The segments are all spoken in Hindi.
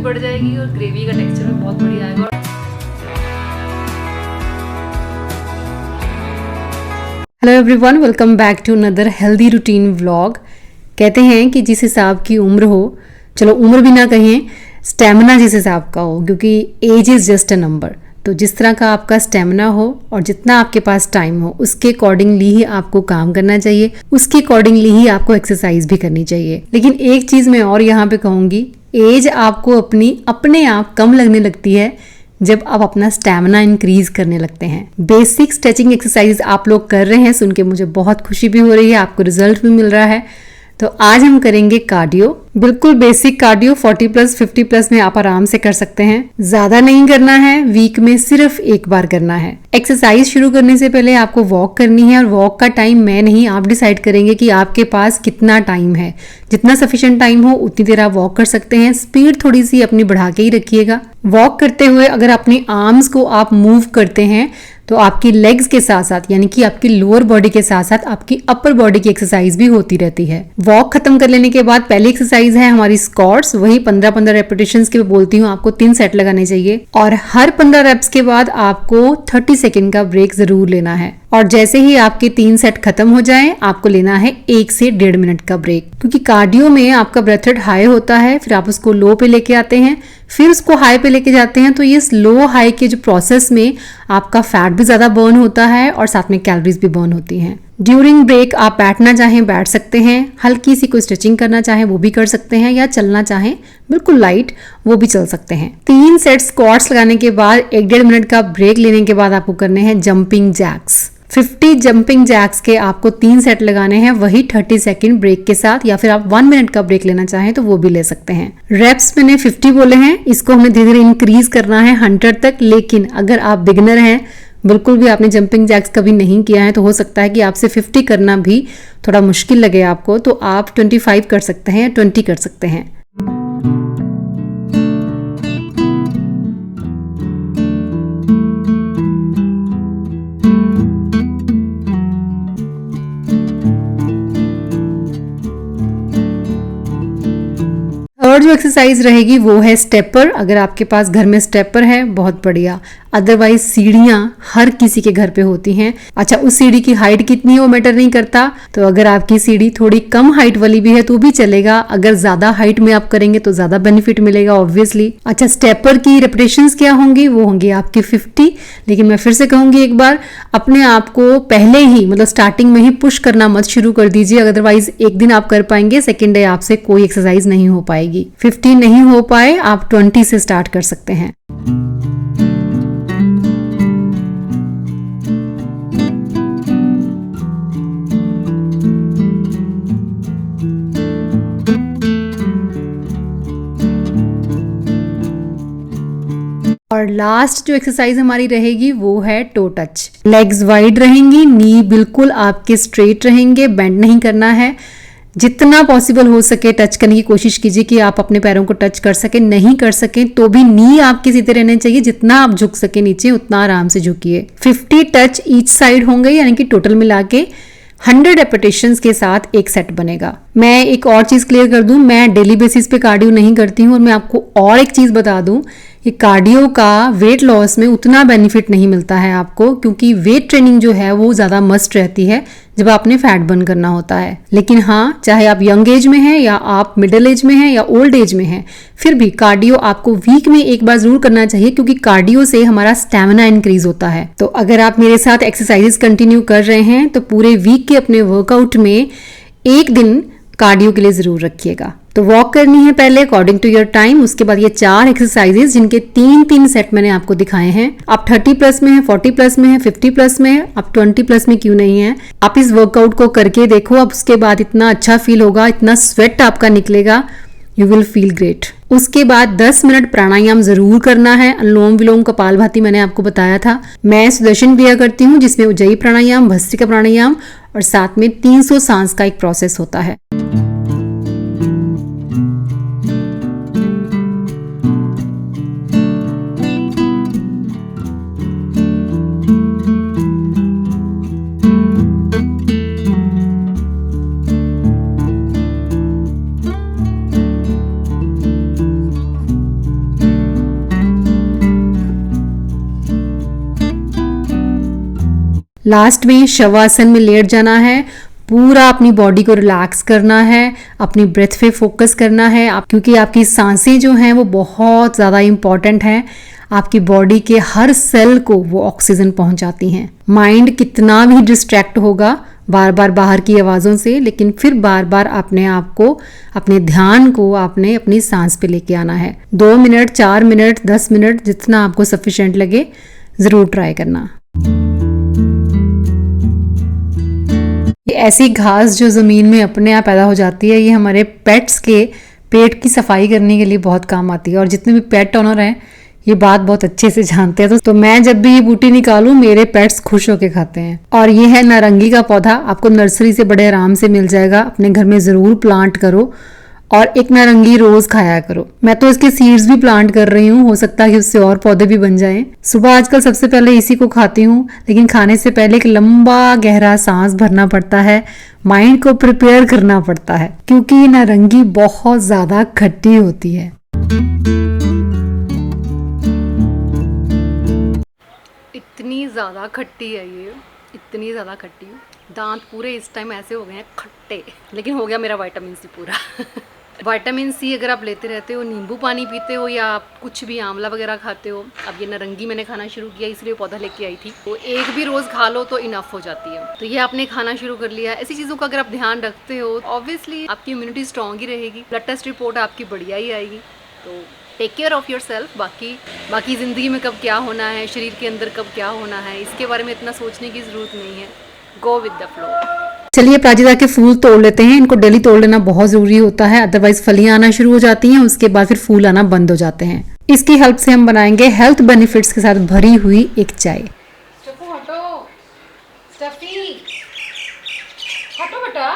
बढ़ जाएगी और ग्रेवी का टेक्सचर भी बहुत बढ़िया आएगा। Hello everyone, welcome back to another healthy routine vlog. कहते हैं कि जिस हिसाब की उम्र हो, चलो उम्र भी ना कहें, स्टेमिना जिस हिसाब का हो, क्योंकि age is just a number. तो जिस तरह का आपका स्टेमिना हो और जितना आपके पास टाइम हो, उसके अकॉर्डिंगली ही आपको काम करना चाहिए, उसके अकॉर्डिंगली ही आपको एक्सरसाइज भी करनी चाहिए। लेकिन एक चीज़ मैं और यहाँ पे कहूँगी, एज आपको अपने आप कम लगने लगती है जब आप अपना स्टैमिना इंक्रीज करने लगते हैं। बेसिक स्ट्रेचिंग एक्सरसाइज आप लोग कर रहे हैं, सुन के मुझे बहुत खुशी भी हो रही है, आपको रिजल्ट भी मिल रहा है। तो आज हम करेंगे कार्डियो, बिल्कुल बेसिक कार्डियो। 40+ 50+ में आप आराम से कर सकते हैं। ज्यादा नहीं करना है, वीक में सिर्फ एक बार करना है। एक्सरसाइज शुरू करने से पहले आपको वॉक करनी है, और वॉक का टाइम मैं नहीं, आप डिसाइड करेंगे कि आपके पास कितना टाइम है। जितना सफिशिएंट टाइम हो उतनी देर आप वॉक कर सकते हैं। स्पीड थोड़ी सी अपनी बढ़ा के ही रखिएगा। वॉक करते हुए अगर अपनी आर्म्स को आप मूव करते हैं तो आपकी लेग्स के साथ साथ, यानी कि आपकी लोअर बॉडी के साथ साथ आपकी अपर बॉडी की एक्सरसाइज भी होती रहती है। वॉक खत्म कर लेने के बाद पहली एक्सरसाइज है हमारी स्क्वाट्स। वही 15-15 रेपिटेशंस के बोलती हूँ, आपको 3 सेट लगाने चाहिए, और हर 15 रेप्स के बाद आपको 30 सेकेंड का ब्रेक जरूर लेना है। और जैसे ही आपके 3 सेट खत्म हो जाएं, आपको लेना है 1 से 1.5 मिनट का ब्रेक, क्योंकि कार्डियो में आपका ब्रेथ रेट हाई होता है, फिर आप उसको लो पे लेके आते हैं, फिर उसको हाई पे लेके जाते हैं। तो ये लो हाई के जो प्रोसेस में आपका फैट भी ज्यादा बर्न होता है और साथ में कैलोरीज भी बर्न होती हैं। ड्यूरिंग ब्रेक आप बैठना चाहें बैठ सकते हैं, हल्की सी कोई स्ट्रेचिंग करना चाहें वो भी कर सकते हैं, या चलना चाहें बिल्कुल लाइट वो भी चल सकते हैं। 3 सेट स्क्वाट्स लगाने के बाद 1-1.5 मिनट का ब्रेक लेने के बाद आपको करने हैं जंपिंग जैक्स। 50 जंपिंग जैक्स के आपको 3 सेट लगाने हैं, वही 30 सेकेंड ब्रेक के साथ, या फिर आप 1 मिनट का ब्रेक लेना चाहें तो वो भी ले सकते हैं। रेप्स मैंने 50 बोले हैं, इसको हमें धीरे धीरे इंक्रीज करना है 100 तक। लेकिन अगर आप बिगिनर हैं, बिल्कुल भी आपने जंपिंग जैक्स कभी नहीं किया है, तो हो सकता है कि आपसे 50 करना भी थोड़ा मुश्किल लगे आपको, तो आप 25 कर सकते हैं या 20 कर सकते हैं। और जो एक्सरसाइज रहेगी वो है स्टेपर। अगर आपके पास घर में स्टेपर है बहुत बढ़िया, अदरवाइज सीढ़ियां हर किसी के घर पे होती हैं। अच्छा, उस सीढ़ी की हाइट कितनी है वो मैटर नहीं करता, तो अगर आपकी सीढ़ी थोड़ी कम हाइट वाली भी है तो भी चलेगा। अगर ज्यादा हाइट में आप करेंगे तो ज्यादा बेनिफिट मिलेगा ऑब्वियसली। अच्छा, स्टेपर की रेपिटेशंस क्या होंगी? वो होंगी आपकी 50। लेकिन मैं फिर से कहूंगी एक बार, अपने आप को पहले ही मतलब स्टार्टिंग में ही पुश करना मत शुरू कर दीजिए, अदरवाइज एक दिन आप कर पाएंगे, सेकेंड डे आपसे कोई एक्सरसाइज नहीं हो पाएगी। 50 नहीं हो पाए, आप 20 से स्टार्ट कर सकते हैं। और लास्ट जो एक्सरसाइज हमारी रहेगी वो है टो टच। लेग्स वाइड रहेंगी, नी बिल्कुल आपके स्ट्रेट रहेंगे, बेंड नहीं करना है। जितना पॉसिबल हो सके टच करने की कोशिश कीजिए कि आप अपने पैरों को टच कर सके। नहीं कर सके तो भी नी आपके सीधे रहने चाहिए, जितना आप झुक सके नीचे उतना आराम से झुकिए। 50 टच ईच साइड होंगे, यानी कि टोटल मिला के 100 रेपिटेशंस के साथ एक सेट बनेगा। मैं एक और चीज क्लियर कर दूं, मैं डेली बेसिस पे कार्डियो नहीं करती हूँ, और मैं आपको और एक चीज बता दूं कि कार्डियो का वेट लॉस में उतना बेनिफिट नहीं मिलता है आपको, क्योंकि वेट ट्रेनिंग जो है वो ज्यादा मस्ट रहती है जब आपने फैट बर्न करना होता है। लेकिन हाँ, चाहे आप यंग एज में हैं या आप मिडिल एज में हैं या ओल्ड एज में हैं, फिर भी कार्डियो आपको वीक में एक बार जरूर करना चाहिए, क्योंकि कार्डियो से हमारा स्टैमिना इंक्रीज होता है। तो अगर आप मेरे साथ एक्सरसाइजेस कंटिन्यू कर रहे हैं तो पूरे वीक के अपने वर्कआउट में एक दिन कार्डियो के लिए जरूर रखिएगा। तो वॉक करनी है पहले अकॉर्डिंग टू योर टाइम, उसके बाद ये 4 एक्सरसाइजेस जिनके 3-3 सेट मैंने आपको दिखाए हैं। आप 30+ में है, 40+ में है, 50+ में है, आप 20+ में क्यों नहीं है। आप इस वर्कआउट को करके देखो, अब उसके बाद इतना अच्छा फील होगा, इतना स्वेट आपका निकलेगा, यू विल फील ग्रेट। उसके बाद 10 मिनट प्राणायाम जरूर करना है। अनुलोम विलोम कपालभाति मैंने आपको बताया था। मैं सुदर्शन क्रिया करती हूँ, जिसमें उज्जयी प्राणायाम, भस्त्रिका प्राणायाम और साथ में 300 सांस का एक प्रोसेस होता है। लास्ट में शवासन में लेट जाना है, पूरा अपनी बॉडी को रिलैक्स करना है, अपनी ब्रेथ पे फोकस करना है क्योंकि आपकी सांसें जो हैं वो बहुत ज़्यादा इम्पॉर्टेंट हैं। आपकी बॉडी के हर सेल को वो ऑक्सीजन पहुंचाती हैं। माइंड कितना भी डिस्ट्रैक्ट होगा बार बार बाहर की आवाज़ों से, लेकिन फिर बार बार अपने आप को, अपने ध्यान को आपने अपनी सांस पे लेके आना है। 2 मिनट, 4 मिनट, 10 मिनट, जितना आपको सफिशिएंट लगे ज़रूर ट्राई करना। ये ऐसी घास जो ज़मीन में अपने आप पैदा हो जाती है, ये हमारे पेट्स के पेट की सफाई करने के लिए बहुत काम आती है। और जितने भी पेट ओनर हैं ये बात बहुत अच्छे से जानते हैं। तो मैं जब भी ये बूटी निकालूं मेरे पेट्स खुश होके खाते हैं। और ये है नारंगी का पौधा, आपको नर्सरी से बड़े आराम से मिल जाएगा। अपने घर में ज़रूर प्लांट करो और एक नारंगी रोज खाया करो। मैं तो इसके सीड्स भी प्लांट कर रही हूँ, हो सकता है कि उससे और पौधे भी बन जाएं। सुबह आजकल सबसे पहले इसी को खाती हूँ, लेकिन खाने से पहले एक लंबा गहरा सांस भरना पड़ता है, माइंड को प्रिपेयर करना पड़ता है, क्योंकि ये नारंगी बहुत ज्यादा खट्टी होती है। इतनी ज्यादा खट्टी है ये, इतनी ज्यादा खट्टी। दांत पूरे इस टाइम ऐसे हो गए हैं खट्टे, लेकिन हो गया मेरा विटामिन सी पूरा। विटामिन सी अगर आप लेते रहते हो, नींबू पानी पीते हो या आप कुछ भी आंवला वगैरह खाते हो। अब ये नारंगी मैंने खाना शुरू किया, इसलिए पौधा लेके आई थी, तो एक भी रोज खा लो तो इनफ हो जाती है। तो ये आपने खाना शुरू कर लिया। ऐसी चीज़ों का अगर आप ध्यान रखते हो, ऑब्वियसली आपकी इम्यूनिटी स्ट्रॉन्ग ही रहेगी, ब्लड टेस्ट रिपोर्ट आपकी बढ़िया ही आएगी। तो take care of yourself. बाकी ज़िंदगी में कब क्या होना है, शरीर के अंदर कब क्या होना है, इसके बारे में इतना सोचने की ज़रूरत नहीं है। Go with the flow. चलिए प्राजिता के फूल तोड़ लेते हैं। इनको डेली तोड़ लेना बहुत ज़रूरी होता है, अदरवाइज फलियां आना शुरू हो जाती हैं, उसके बाद फिर फूल आना बंद हो जाते हैं। इसकी हेल्प से हम बनाएंगे हेल्थ बेनिफिट्स के साथ भरी हुई एक चाय। हटो बेटा।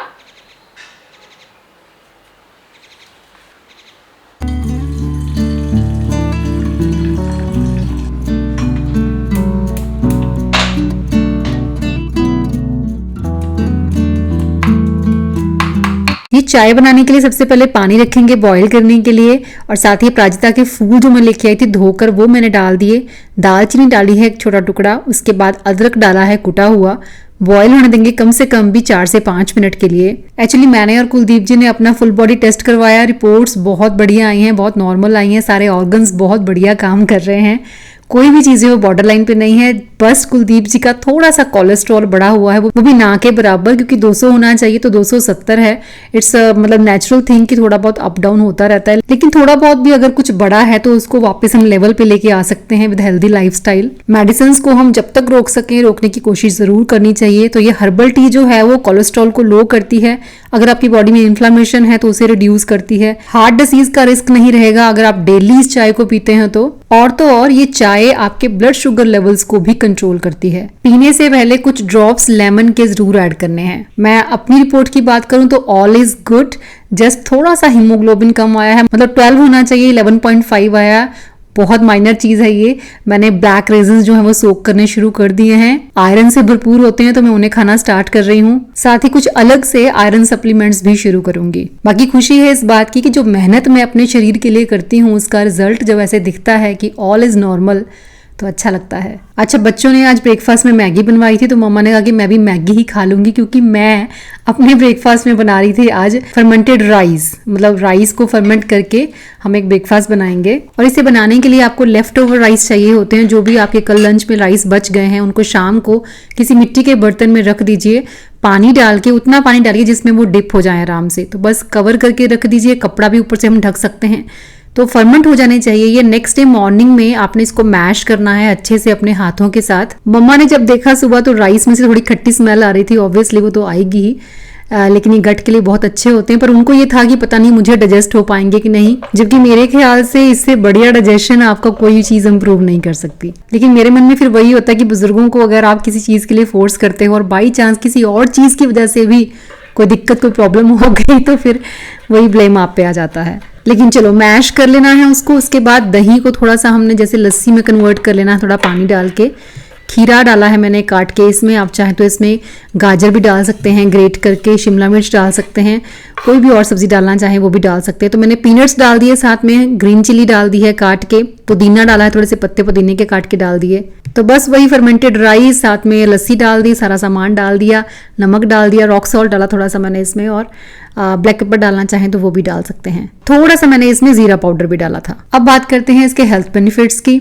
ये चाय बनाने के लिए सबसे पहले पानी रखेंगे बॉईल करने के लिए, और साथ ही प्राजिता के फूल जो मैं लेके आई थी धोकर वो मैंने डाल दिए। दालचीनी डाली है एक छोटा टुकड़ा, उसके बाद अदरक डाला है कुटा हुआ। बॉईल होने देंगे कम से कम भी 4 से 5 मिनट के लिए। एक्चुअली मैंने और कुलदीप जी ने अपना फुल बॉडी टेस्ट करवाया, रिपोर्ट्स बहुत बढ़िया आई हैं, बहुत नॉर्मल आई हैं, सारे ऑर्गन्स बहुत बढ़िया काम कर रहे हैं, कोई भी चीज़ें वो बॉर्डर लाइन पे नहीं है। बस कुलदीप जी का थोड़ा सा कोलेस्ट्रॉल बढ़ा हुआ है, वो भी ना के बराबर, क्योंकि 200 होना चाहिए तो 270 है। इट्स मतलब नेचुरल थिंग कि थोड़ा बहुत अप डाउन होता रहता है, लेकिन थोड़ा बहुत भी अगर कुछ बड़ा है तो उसको वापस हम लेवल पे लेके आ सकते हैं विद हेल्दी लाइफस्टाइल। मेडिसिन को हम जब तक रोक सकें रोकने की कोशिश जरूर करनी चाहिए। तो ये हर्बल टी जो है वो कोलेस्ट्रॉल को लो करती है, अगर आपकी बॉडी में इन्फ्लामेशन है तो उसे रिड्यूस करती है। हार्ट डिसीज का रिस्क नहीं रहेगा अगर आप डेली इस चाय को पीते हैं तो और ये चाय आपके ब्लड शुगर लेवल्स को भी कंट्रोल करती है। पीने से पहले कुछ ड्रॉप्स लेमन के जरूर ऐड करने हैं। मैं अपनी रिपोर्ट की बात करूं तो ऑल इज गुड, जस्ट थोड़ा सा हीमोग्लोबिन कम आया है, मतलब 12 होना चाहिए, 11.5 आया, बहुत माइनर चीज है ये। मैंने ब्लैक रेजन्स जो है वो सोक करने शुरू कर दिए हैं, आयरन से भरपूर होते हैं तो मैं उन्हें खाना स्टार्ट कर रही हूँ। साथ ही कुछ अलग से आयरन सप्लीमेंट्स भी शुरू करूंगी। बाकी खुशी है इस बात की कि जो मेहनत मैं अपने शरीर के लिए करती हूँ उसका रिजल्ट जब ऐसे दिखता है कि ऑल इज नॉर्मल तो अच्छा लगता है। अच्छा, बच्चों ने आज ब्रेकफास्ट में मैगी बनवाई थी तो मम्मा ने कहा कि मैं भी मैगी ही खा लूंगी, क्योंकि मैं अपने ब्रेकफास्ट में बना रही थी आज फर्मेंटेड राइस, मतलब राइस को फर्मेंट करके हम एक ब्रेकफास्ट बनाएंगे। और इसे बनाने के लिए आपको लेफ्ट ओवर राइस चाहिए होते हैं, जो भी आपके कल लंच में राइस बच गए हैं उनको शाम को किसी मिट्टी के बर्तन में रख दीजिए, पानी डाल के, उतना पानी डालिए जिसमें वो डिप हो जाए आराम से। तो बस कवर करके रख दीजिए, कपड़ा भी ऊपर से हम ढक सकते हैं, तो फर्मेंट हो जाने चाहिए। ये नेक्स्ट डे मॉर्निंग में आपने इसको मैश करना है अच्छे से अपने हाथों के साथ। मम्मा ने जब देखा सुबह तो राइस में से थोड़ी खट्टी स्मेल आ रही थी, ऑब्वियसली वो तो आएगी ही, लेकिन ये गट के लिए बहुत अच्छे होते हैं। पर उनको ये था कि पता नहीं मुझे डाइजेस्ट हो पाएंगे कि नहीं, जबकि मेरे ख्याल से इससे बढ़िया डाइजेशन आपका कोई चीज़ इंप्रूव नहीं कर सकती। लेकिन मेरे मन में फिर वही होता है कि बुजुर्गों को अगर आप किसी चीज़ के लिए फोर्स करते हो और बाई चांस किसी और चीज़ की वजह से भी कोई दिक्कत, कोई प्रॉब्लम हो गई तो फिर वही ब्लेम आप पे आ जाता है। लेकिन चलो मैश कर लेना है उसको। उसके बाद दही को थोड़ा सा हमने जैसे लस्सी में कन्वर्ट कर लेना है, थोड़ा पानी डाल के खीरा डाला है मैंने काट के इसमें, आप चाहें तो इसमें गाजर भी डाल सकते हैं, ग्रेट करके शिमला मिर्च डाल सकते हैं, कोई भी और सब्जी डालना चाहें वो भी डाल सकते हैं। तो मैंने पीनट्स डाल दिए, साथ में ग्रीन चिली डाल दी है काट के, पुदीना डाला है, थोड़े से पत्ते पुदीने के काट के डाल दिए। तो बस वही फर्मेंटेड राइस, साथ में लस्सी डाल दी, सारा सामान डाल दिया, नमक डाल दिया, रॉक सॉल्ट डाला थोड़ा सा मैंने इसमें, और ब्लैक पेपर डालना चाहें तो वो भी डाल सकते हैं। थोड़ा सा मैंने इसमें जीरा पाउडर भी डाला था। अब बात करते हैं इसके हेल्थ बेनिफिट्स की।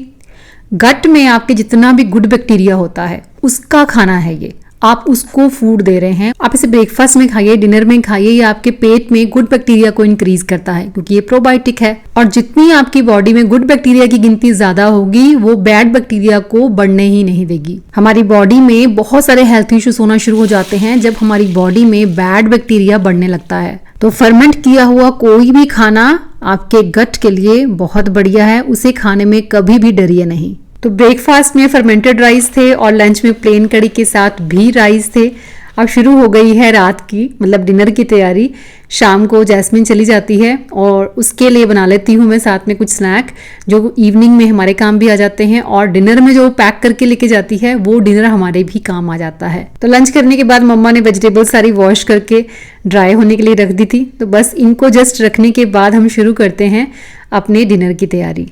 गट में आपके जितना भी गुड बैक्टीरिया होता है उसका खाना है ये, आप उसको फूड दे रहे हैं। आप इसे ब्रेकफास्ट में खाइए, डिनर में खाइए, ये आपके पेट में गुड बैक्टीरिया को इंक्रीज करता है क्योंकि ये प्रोबायोटिक है। और जितनी आपकी बॉडी में गुड बैक्टीरिया की गिनती ज्यादा होगी वो बैड बैक्टीरिया को बढ़ने ही नहीं देगी। हमारी बॉडी में बहुत सारे हेल्थ इश्यूज होना शुरू हो जाते हैं जब हमारी बॉडी में बैड बैक्टीरिया बढ़ने लगता है। तो फर्मेंट किया हुआ कोई भी खाना आपके गट के लिए बहुत बढ़िया है, उसे खाने में कभी भी डरिए नहीं। तो ब्रेकफास्ट में फर्मेंटेड राइस थे और लंच में प्लेन कड़ी के साथ भी राइस थे। अब शुरू हो गई है रात की, मतलब डिनर की तैयारी। शाम को जैस्मिन चली जाती है और उसके लिए बना लेती हूँ मैं साथ में कुछ स्नैक जो इवनिंग में हमारे काम भी आ जाते हैं, और डिनर में जो पैक करके लेके जाती है वो डिनर हमारे भी काम आ जाता है। तो लंच करने के बाद मम्मा ने वेजिटेबल सारी वॉश करके ड्राई होने के लिए रख दी थी। तो बस इनको जस्ट रखने के बाद हम शुरू करते हैं अपने डिनर की तैयारी।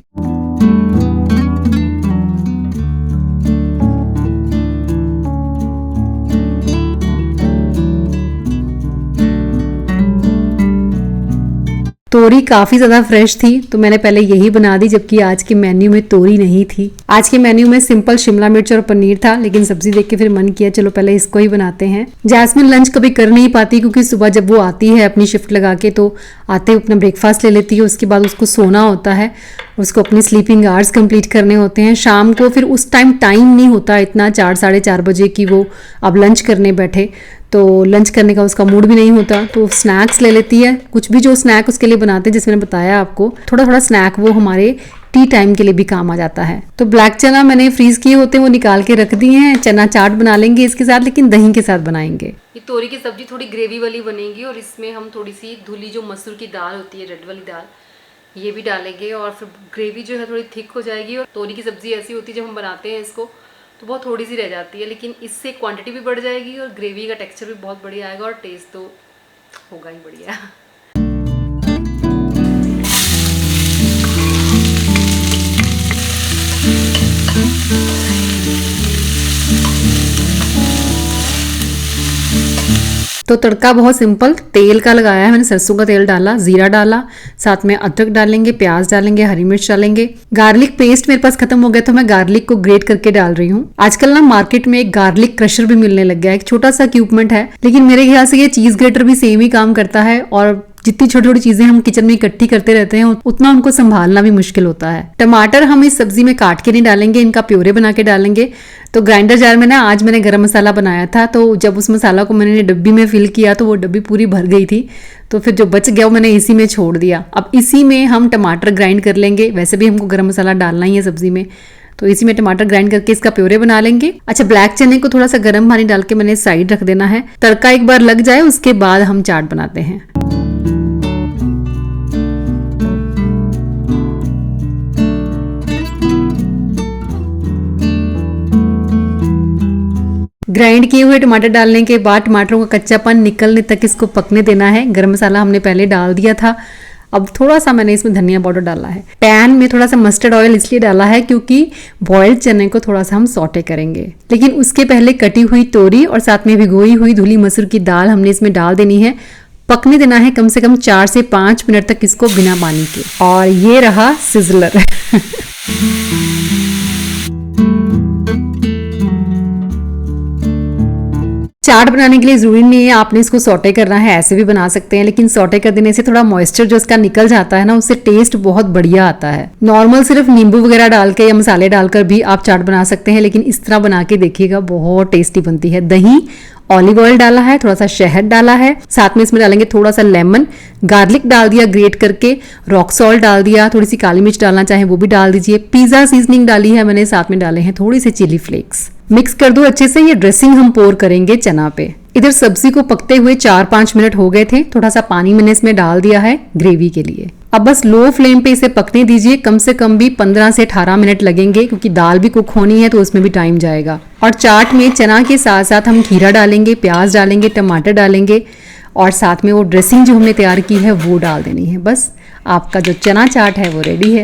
तोरी काफी ज्यादा फ्रेश थी तो मैंने पहले यही बना दी, जबकि आज के मेन्यू में तोरी नहीं थी। आज के मेन्यू में सिंपल शिमला मिर्च और पनीर था, लेकिन सब्जी देख के फिर मन किया चलो पहले इसको ही बनाते हैं। जैस्मिन लंच कभी कर नहीं पाती क्योंकि सुबह जब वो आती है अपनी शिफ्ट लगा के तो आते ही अपना ब्रेकफास्ट ले लेती है, उसके बाद उसको सोना होता है, उसको अपने स्लीपिंग आवर्स कंप्लीट करने होते हैं। शाम को फिर उस टाइम नहीं होता इतना 4 साढ़े 4 बजे की वो अब लंच करने बैठे, तो लंच करने का उसका मूड भी नहीं होता, तो स्नैक्स ले लेती है। कुछ भी जो स्नैक उसके लिए बनाते हैं, जैसे मैंने बताया आपको, थोड़ा थोड़ा स्नैक वो हमारे टी टाइम के लिए भी काम आ जाता है। तो ब्लैक चना मैंने फ्रीज किए होते हैं वो निकाल के रख दिए हैं। चना चाट बना लेंगे इसके साथ, लेकिन दही के साथ बनाएंगे। ये तोरी की सब्जी थोड़ी ग्रेवी वाली बनेगी और इसमें हम थोड़ी सी धुली जो मसूर की दाल होती है, रेड वाली दाल, ये भी डालेंगे और फिर ग्रेवी जो है थोड़ी थिक हो जाएगी। और तोरी की सब्जी ऐसी होती है जब हम बनाते हैं इसको तो बहुत थोड़ी सी रह जाती है, लेकिन इससे क्वांटिटी भी बढ़ जाएगी और ग्रेवी का टेक्सचर भी बहुत बढ़िया आएगा और टेस्ट तो होगा ही बढ़िया। तो तड़का बहुत सिंपल तेल का लगाया है मैंने, सरसों का तेल डाला, जीरा डाला, साथ में अदरक डालेंगे, प्याज डालेंगे, हरी मिर्च डालेंगे। गार्लिक पेस्ट मेरे पास खत्म हो गया तो मैं गार्लिक को ग्रेट करके डाल रही हूँ। आजकल ना मार्केट में एक गार्लिक क्रशर भी मिलने लग गया है, एक छोटा सा इक्विपमेंट है, लेकिन मेरे ख्याल से ये चीज ग्रेटर भी सेम ही काम करता है और जितनी छोटी छोटी चीजें हम किचन में इकट्ठी करते रहते हैं उतना उनको संभालना भी मुश्किल होता है। टमाटर हम इस सब्जी में काट के नहीं डालेंगे, इनका प्योरे बना के डालेंगे। तो ग्राइंडर जार में ना आज मैंने गरम मसाला बनाया था, तो जब उस मसाला को मैंने डब्बी में फिल किया तो वो डब्बी पूरी भर गई थी, तो फिर जो बच गया वो मैंने इसी में छोड़ दिया। अब इसी में हम टमाटर ग्राइंड कर लेंगे, वैसे भी हमको गरम मसाला डालना ही है सब्जी में, तो इसी में टमाटर ग्राइंड करके इसका प्योरे बना लेंगे। अच्छा, ब्लैक चने को थोड़ा सा गर्म पानी डाल के मैंने साइड रख देना है, तड़का एक बार लग जाए उसके बाद हम चाट बनाते हैं। ग्राइंड किए हुए टमाटर डालने के बाद टमाटरों का कच्चापन निकलने तक इसको पकने देना है। गरम मसाला हमने पहले डाल दिया था, अब थोड़ा सा मैंने इसमें धनिया पाउडर डाला है। पैन में थोड़ा सा मस्टर्ड ऑयल इसलिए डाला है क्योंकि बॉइल्ड चने को थोड़ा सा हम सौटे करेंगे, लेकिन उसके पहले कटी हुई तोरी और साथ में भिगोई हुई धुली मसूर की दाल हमने इसमें डाल देनी है। पकने देना है कम से कम 4 से 5 मिनट तक इसको बिना पानी के। और ये रहा सिजलर। चाट बनाने के लिए जरूरी नहीं है आपने इसको सौटे करना है, ऐसे भी बना सकते हैं, लेकिन सौटे कर देने से थोड़ा मॉइस्चर जो इसका निकल जाता है ना, उससे टेस्ट बहुत बढ़िया आता है। नॉर्मल सिर्फ नींबू वगैरह डाल के या मसाले डालकर भी आप चाट बना सकते हैं, लेकिन इस तरह बना के देखिएगा, बहुत टेस्टी बनती है। दही, ऑलिव ऑयल डाला है, थोड़ा सा शहद डाला है, साथ में इसमें डालेंगे थोड़ा सा लेमन, गार्लिक डाल दिया ग्रेट करके, रॉक सॉल्ट डाल दिया, थोड़ी सी काली मिर्च डालना चाहे वो भी डाल दीजिए, पिज्जा सीजनिंग डाली है मैंने, साथ में डाले हैं थोड़ी सी चिली फ्लेक्स। मिक्स कर दो अच्छे से। ये ड्रेसिंग हम पोर करेंगे चना पे। इधर सब्जी को पकते हुए 4-5 मिनट हो गए थे, थोड़ा सा पानी मैंने इसमें डाल दिया है ग्रेवी के लिए। अब बस लो फ्लेम पे इसे पकने दीजिए, कम से कम भी 15 से 18 मिनट लगेंगे, क्योंकि दाल भी कुक होनी है तो उसमें भी टाइम जाएगा। और चाट में चना के साथ साथ हम खीरा डालेंगे, प्याज डालेंगे, टमाटर डालेंगे और साथ में वो ड्रेसिंग जो हमने तैयार की है वो डाल देनी है। बस आपका जो चना चाट है वो रेडी है।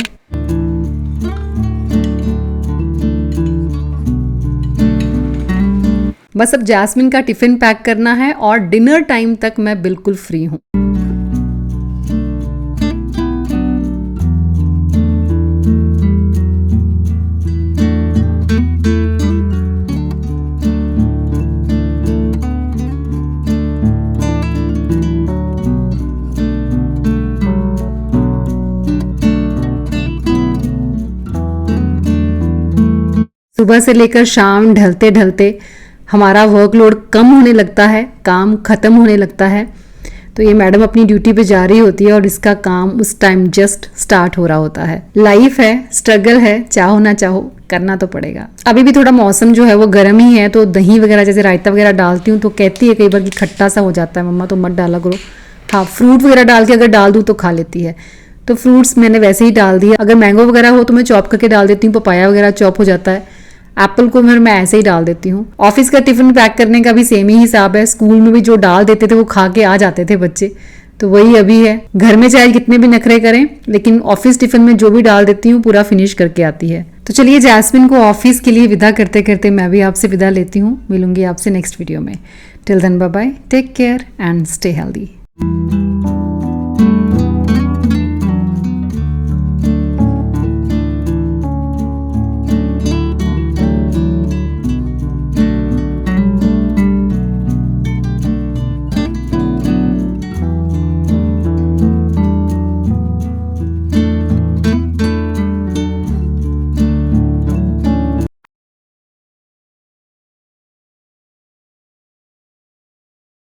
बस अब जैस्मिन का टिफिन पैक करना है और डिनर टाइम तक मैं बिल्कुल फ्री हूँ। सुबह से लेकर शाम ढलते ढलते हमारा वर्कलोड कम होने लगता है, काम खत्म होने लगता है। तो ये मैडम अपनी ड्यूटी पे जा रही होती है और इसका काम उस टाइम जस्ट स्टार्ट हो रहा होता है। लाइफ है, स्ट्रगल है, चाहो ना चाहो करना तो पड़ेगा। अभी भी थोड़ा मौसम जो है वो गर्म ही है, तो दही वगैरह जैसे रायता वगैरह डालती हूँ तो कहती है कई बार कि खट्टा सा हो जाता है मम्मा, तो मत डाला करो। हाँ, फ्रूट वगैरह डाल के अगर डाल दूँ तो खा लेती है। तो फ्रूट्स मैंने वैसे ही डाल दिया। अगर मैंगो वगैरह हो तो मैं चॉप करके डाल देती हूँ, पपाया वगैरह चॉप हो जाता है। एप्पल को मैं ऐसे ही डाल देती हूँ। ऑफिस का टिफिन पैक करने का भी सेम ही हिसाब है। स्कूल में भी जो डाल देते थे वो खा के आ जाते थे बच्चे, तो वही अभी है। घर में चाहे कितने भी नखरे करें, लेकिन ऑफिस टिफिन में जो भी डाल देती हूँ पूरा फिनिश करके आती है। तो चलिए जैस्मिन को ऑफिस के लिए विदा करते करते मैं भी आपसे विदा लेती हूँ। मिलूंगी आपसे नेक्स्ट वीडियो में। Till then bye bye, take care and stay healthy.